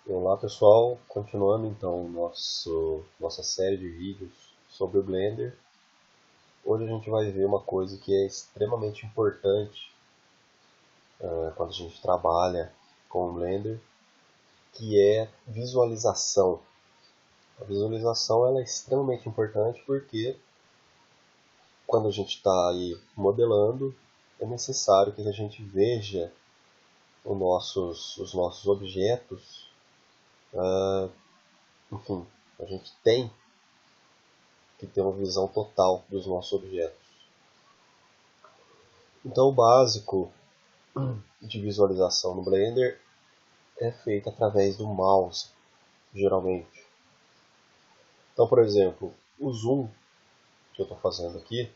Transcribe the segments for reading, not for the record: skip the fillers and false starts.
Olá pessoal, continuando então nossa série de vídeos sobre o Blender. Hoje a gente vai ver uma coisa que é extremamente importante quando a gente trabalha com o Blender, que é visualização. A visualização ela é extremamente importante porque quando a gente está aí modelando, é necessário que a gente veja os nossos objetos. Enfim, a gente tem que ter uma visão total dos nossos objetos. Então, o básico de visualização no Blender é feito através do mouse, geralmente. Então, por exemplo, o zoom que eu estou fazendo aqui,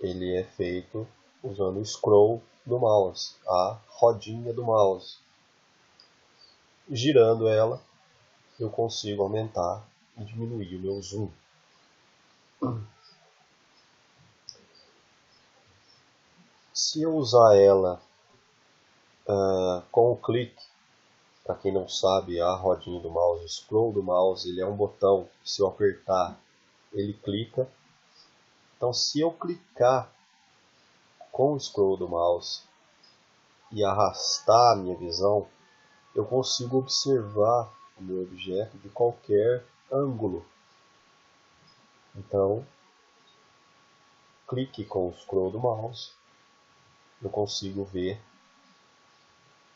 ele é feito usando o scroll do mouse, a rodinha do mouse. Girando ela, eu consigo aumentar e diminuir o meu zoom. Se eu usar ela com o clique, para quem não sabe, a rodinha do mouse, o scroll do mouse, ele é um botão que se eu apertar, ele clica. Então, se eu clicar com o scroll do mouse e arrastar a minha visão, eu consigo observar o meu objeto de qualquer ângulo. Então, clique com o scroll do mouse, eu consigo ver,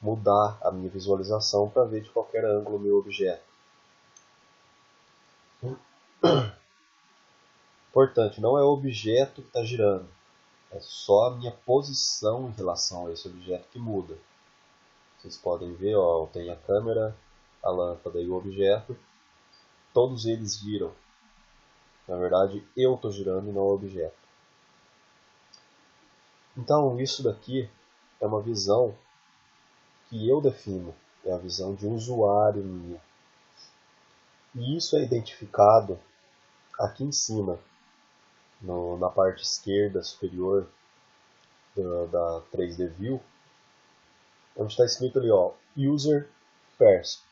mudar a minha visualização para ver de qualquer ângulo o meu objeto. Importante, não é o objeto que está girando, é só a minha posição em relação a esse objeto que muda. Vocês podem ver, ó, eu tenho a câmera, a lâmpada e o objeto. Todos eles giram. Na verdade, eu estou girando e não o objeto. Então, isso daqui é uma visão que eu defino. É a visão de usuário minha. E isso é identificado aqui em cima, na parte esquerda superior da 3D View, onde está escrito ali, ó, User Pers,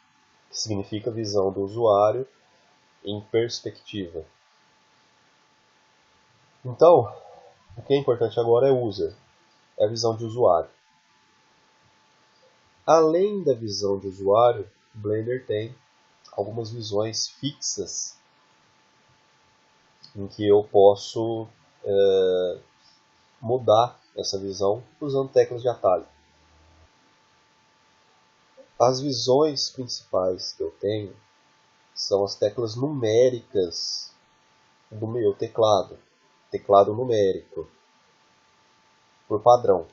que significa visão do usuário em perspectiva. Então, o que é importante agora é user, é a visão de usuário. Além da visão de usuário, o Blender tem algumas visões fixas em que eu posso mudar essa visão usando teclas de atalho. As visões principais que eu tenho são as teclas numéricas do meu teclado, teclado numérico, por padrão.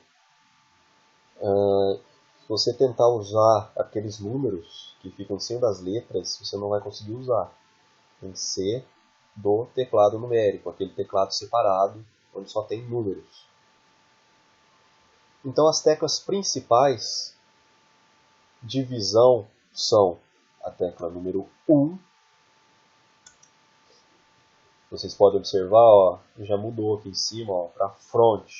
Se você tentar usar aqueles números que ficam em cima das letras, você não vai conseguir usar. Tem que ser do teclado numérico, aquele teclado separado, onde só tem números. Então as teclas principais de visão são a tecla número 1. Vocês podem observar, ó, já mudou aqui em cima para front.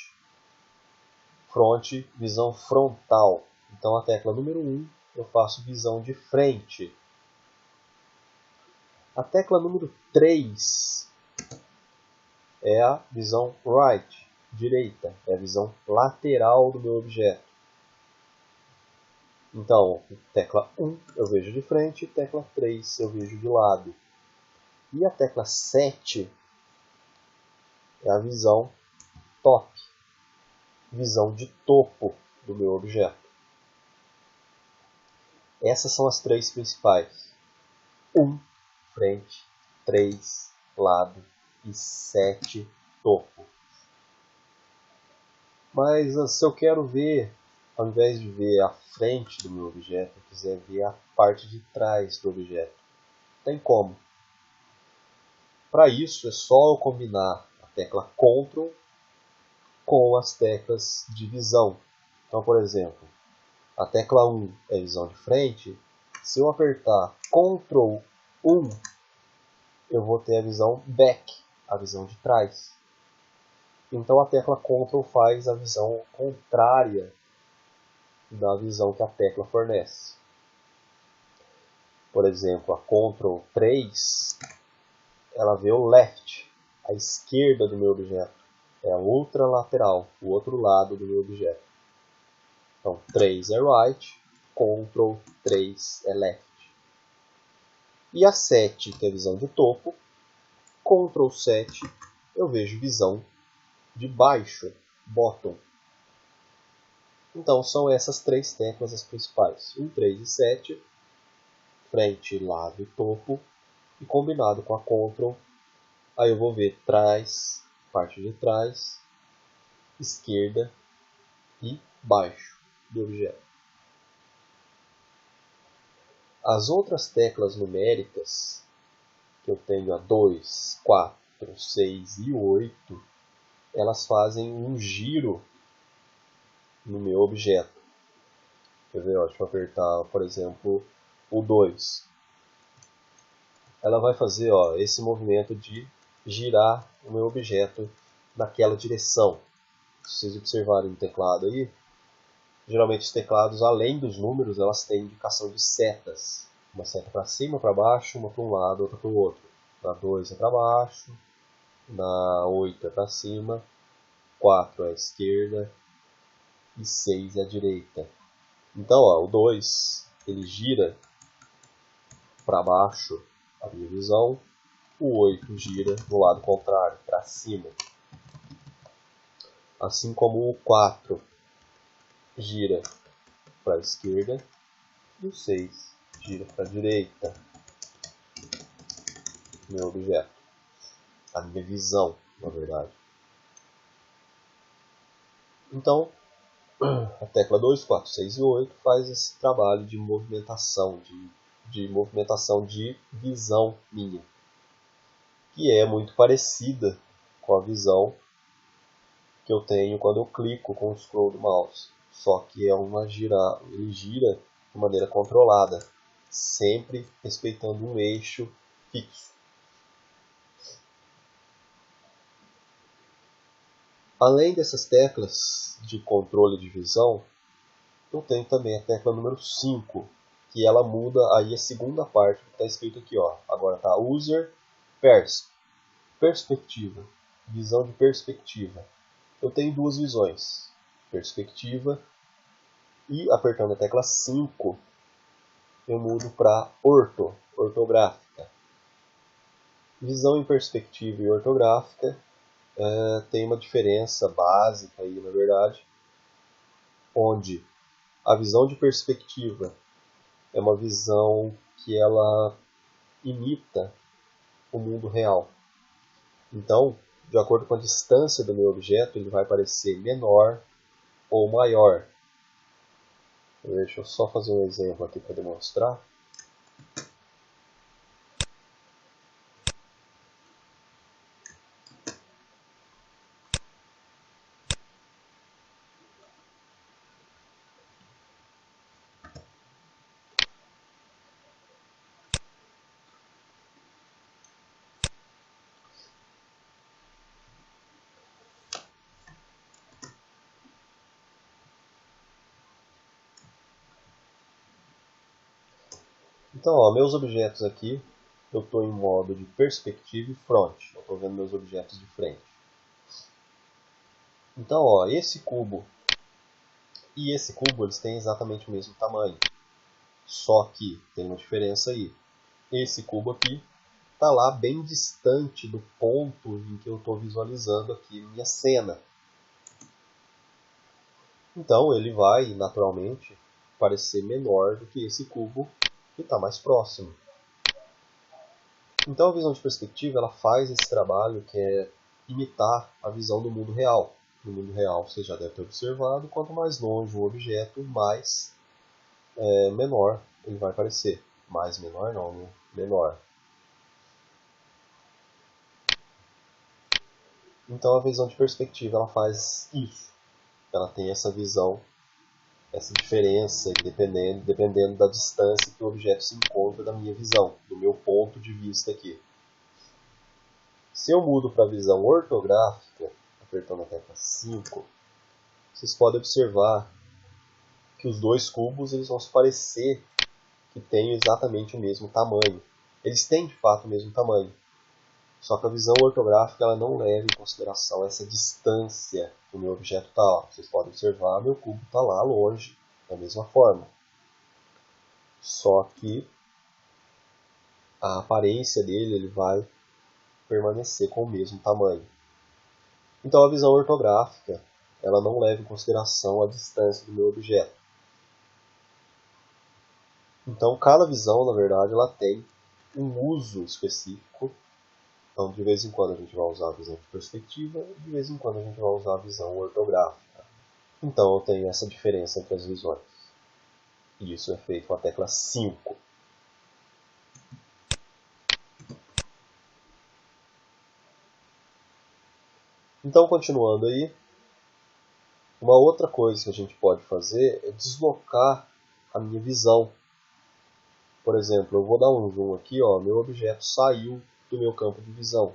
Front, visão frontal. Então a tecla número 1 eu faço visão de frente. A tecla número 3 é a visão right, direita, é a visão lateral do meu objeto. Então, tecla 1 eu vejo de frente, tecla 3 eu vejo de lado. E a tecla 7 é a visão top, visão de topo do meu objeto. Essas são as três principais. 1, frente, 3, lado e 7, topo. Mas se eu quero ver, ao invés de ver a frente do meu objeto, eu quiser ver a parte de trás do objeto, tem como. Para isso é só eu combinar a tecla Ctrl com as teclas de visão. Então, por exemplo, a tecla 1 é visão de frente. Se eu apertar Ctrl 1, eu vou ter a visão back, a visão de trás. Então a tecla Ctrl faz a visão contrária da visão que a tecla fornece. por exemplo, a Ctrl 3, ela vê o left, a esquerda do meu objeto. É a outra lateral, o outro lado do meu objeto. Então, 3 é right, Ctrl 3 é left. E a 7, que é a visão de topo, Ctrl 7, eu vejo visão de baixo, bottom. Então, são essas três teclas as principais. 1, 3 e 7, frente, lado e topo. E combinado com a Ctrl, aí eu vou ver trás, parte de trás, esquerda e baixo do objeto. As outras teclas numéricas, que eu tenho a 2, 4, 6 e 8, elas fazem um giro no meu objeto. Quer ver? Deixa eu apertar, por exemplo, o 2. Ela vai fazer esse movimento de girar o meu objeto naquela direção. Se vocês observarem no teclado aí, geralmente os teclados, além dos números, elas têm indicação de setas. Uma seta para cima, para baixo, uma para um lado, outra para o outro. Na 2 é para baixo, na 8 é para cima, 4 é à esquerda e 6 é à direita. Então, o 2 ele gira para baixo a minha visão, o 8 gira no lado contrário, para cima. Assim como o 4 gira para a esquerda e o 6 gira para a direita. Meu objeto, a minha visão, na verdade. Então, a tecla 2, 4, 6 e 8 faz esse trabalho de movimentação, de movimentação de visão minha, que é muito parecida com a visão que eu tenho quando eu clico com o scroll do mouse. Só que é ele gira de maneira controlada, sempre respeitando um eixo fixo. Além dessas teclas de controle de visão, eu tenho também a tecla número 5, que ela muda aí a segunda parte que está escrito aqui. Agora está User Perspectiva, visão de perspectiva. Eu tenho duas visões, perspectiva, e apertando a tecla 5, eu mudo para ortográfica. Visão em perspectiva e ortográfica tem uma diferença básica aí, na verdade, onde a visão de perspectiva é uma visão que ela imita o mundo real. Então, de acordo com a distância do meu objeto, ele vai parecer menor ou maior. Deixa eu só fazer um exemplo aqui para demonstrar. Então, meus objetos aqui, eu estou em modo de perspectiva e front. Eu estou vendo meus objetos de frente. Então, esse cubo e esse cubo, eles têm exatamente o mesmo tamanho. Só que tem uma diferença aí. Esse cubo aqui está lá bem distante do ponto em que eu estou visualizando aqui minha cena. Então, ele vai, naturalmente, parecer menor do que esse cubo que está mais próximo. Então a visão de perspectiva ela faz esse trabalho que é imitar a visão do mundo real. No mundo real você já deve ter observado, quanto mais longe um objeto, mais menor ele vai parecer. Mais menor não, né? Menor. Então a visão de perspectiva ela faz isso. Ela tem essa visão, essa diferença, dependendo da distância que o objeto se encontra da minha visão, do meu ponto de vista aqui. Se eu mudo para a visão ortográfica, apertando a tecla 5, vocês podem observar que os dois cubos eles vão se parecer, que têm exatamente o mesmo tamanho. Eles têm de fato o mesmo tamanho. Só que a visão ortográfica ela não leva em consideração essa distância que o meu objeto está lá. Vocês podem observar, meu cubo está lá longe, da mesma forma. Só que a aparência dele ele vai permanecer com o mesmo tamanho. Então a visão ortográfica ela não leva em consideração a distância do meu objeto. Então cada visão, na verdade, ela tem um uso específico. Então de vez em quando a gente vai usar a visão de perspectiva e de vez em quando a gente vai usar a visão ortográfica. Então eu tenho essa diferença entre as visões. E isso é feito com a tecla 5. Então continuando aí, uma outra coisa que a gente pode fazer é deslocar a minha visão. Por exemplo, eu vou dar um zoom aqui, ó, meu objeto saiu do meu campo de visão.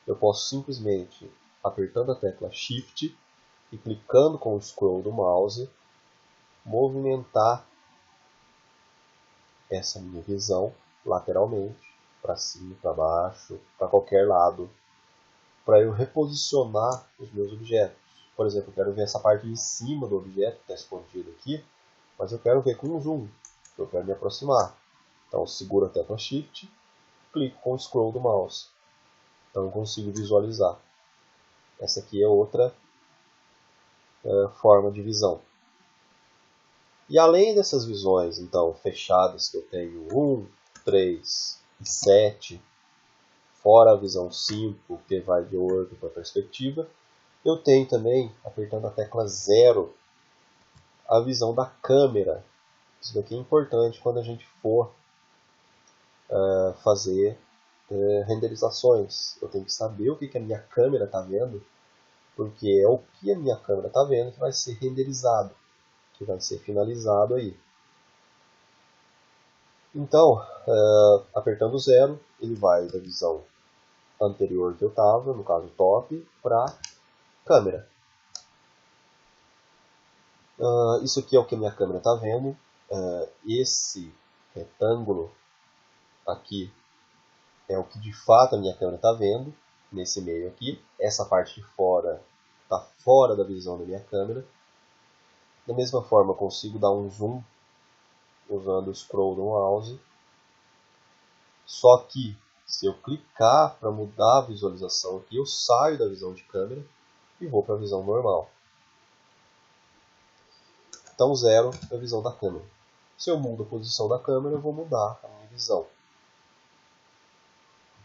Eu posso simplesmente, apertando a tecla Shift e clicando com o scroll do mouse, movimentar essa minha visão lateralmente, para cima, para baixo, para qualquer lado, para eu reposicionar os meus objetos. Por exemplo, eu quero ver essa parte de cima do objeto que está escondido aqui, mas eu quero ver com um zoom, eu quero me aproximar. Então eu seguro a tecla Shift, clico com o scroll do mouse. Então eu consigo visualizar. Essa aqui é outra forma de visão. E além dessas visões então fechadas que eu tenho 1, 3 e 7, fora a visão 5 que vai de orto para perspectiva, eu tenho também, apertando a tecla 0, a visão da câmera. Isso daqui é importante quando a gente for fazer renderizações. Eu tenho que saber o que a minha câmera está vendo, porque é o que a minha câmera está vendo que vai ser renderizado, que vai ser finalizado aí. Então, apertando 0, ele vai da visão anterior que eu estava, no caso top, para câmera. Isso aqui é o que a minha câmera está vendo. Esse retângulo aqui é o que de fato a minha câmera está vendo, nesse meio aqui. Essa parte de fora está fora da visão da minha câmera. Da mesma forma, eu consigo dar um zoom usando o scroll do mouse. Só que, se eu clicar para mudar a visualização aqui, eu saio da visão de câmera e vou para a visão normal. Então 0 é a visão da câmera. Se eu mudo a posição da câmera, eu vou mudar a minha visão.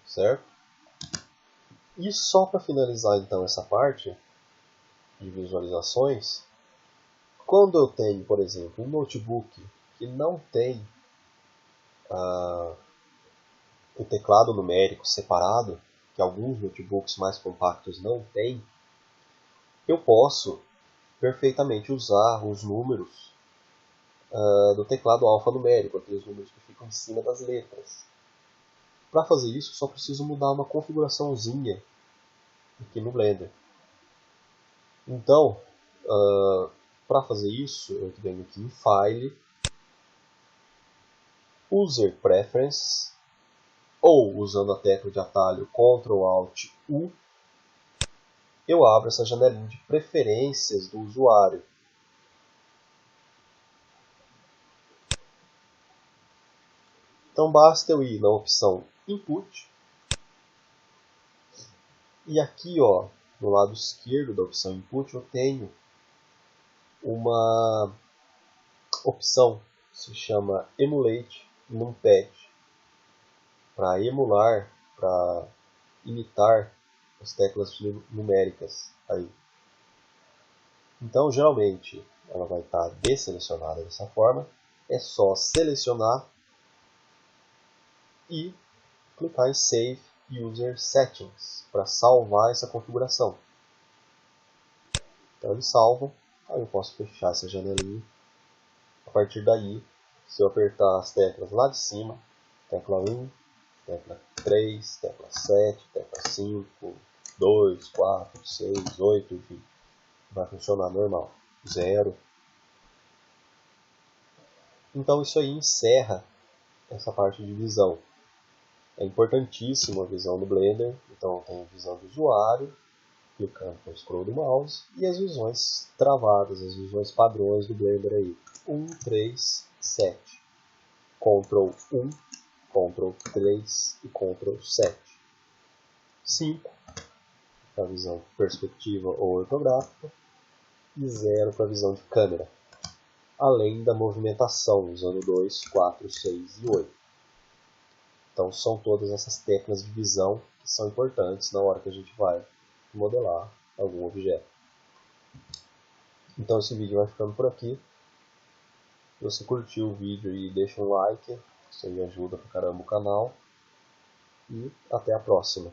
Certo? E só para finalizar então essa parte de visualizações, quando eu tenho, por exemplo, um notebook que não tem o teclado numérico separado, que alguns notebooks mais compactos não têm, eu posso perfeitamente usar os números do teclado alfanumérico, aqueles números que ficam em cima das letras. Para fazer isso, só preciso mudar uma configuraçãozinha aqui no Blender. Então, para fazer isso, eu venho aqui em File, User Preferences, ou usando a tecla de atalho Ctrl Alt U, eu abro essa janelinha de preferências do usuário. Então basta eu ir na opção Input, e aqui ó, no lado esquerdo da opção Input eu tenho uma opção que se chama Emulate Numpad, para emular, para imitar as teclas numéricas aí. Então geralmente ela vai estar desselecionada dessa forma, é só selecionar e clicar em Save User Settings para salvar essa configuração. Então ele salva, aí eu posso fechar essa janelinha. A partir daí, se eu apertar as teclas lá de cima, tecla 1, tecla 3, tecla 7, tecla 5, 2, 4, 6, 8, enfim, vai funcionar normal. 0. Então isso aí encerra essa parte de visão. É importantíssima a visão do Blender, então tem visão do usuário, clicando com o scroll do mouse, e as visões travadas, as visões padrões do Blender aí. 1, 3, 7. Ctrl 1, Ctrl 3 e Ctrl 7. 5 para a visão perspectiva ou ortográfica e 0 para a visão de câmera, além da movimentação, usando 2, 4, 6 e 8. Então são todas essas teclas de visão que são importantes na hora que a gente vai modelar algum objeto. Então esse vídeo vai ficando por aqui. Se você curtiu o vídeo aí, deixa um like, isso aí ajuda pra caramba o canal. E até a próxima.